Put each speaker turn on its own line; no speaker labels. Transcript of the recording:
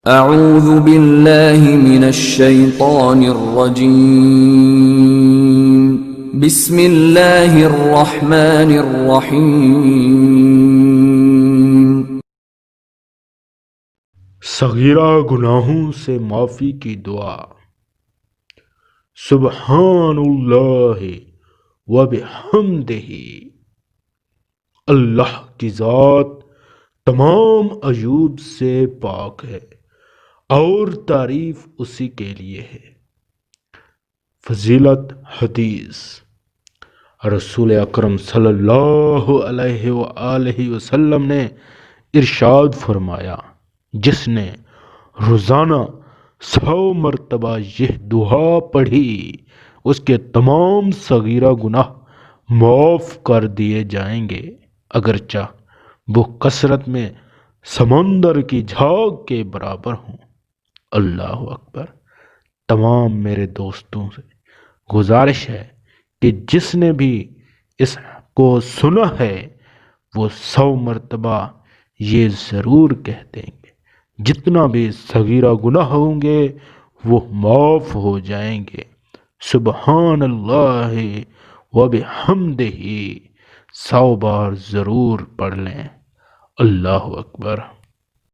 اعوذ باللہ من الشیطان الرجیم بسم اللہ الرحمن الرحیم۔
صغیرہ گناہوں سے معافی کی دعا۔ سبحان اللہ و بحمدہ، اللہ کی ذات تمام عیوب سے پاک ہے اور تعریف اسی کے لیے ہے۔ فضیلت حدیث، رسول اکرم صلی اللہ علیہ وآلہ وسلم نے ارشاد فرمایا، جس نے روزانہ 100 مرتبہ یہ دعا پڑھی اس کے تمام صغیرہ گناہ معاف کر دیے جائیں گے، اگرچہ وہ کثرت میں سمندر کی جھاگ کے برابر ہوں۔ اللہ اکبر۔ تمام میرے دوستوں سے گزارش ہے کہ جس نے بھی اس کو سنا ہے وہ 100 مرتبہ یہ ضرور کہہ دیں گے، جتنا بھی صغیرہ گناہ ہوں گے وہ معاف ہو جائیں گے۔ سبحان اللہ و بحمدہ 100 بار ضرور پڑھ لیں۔ اللہ اکبر۔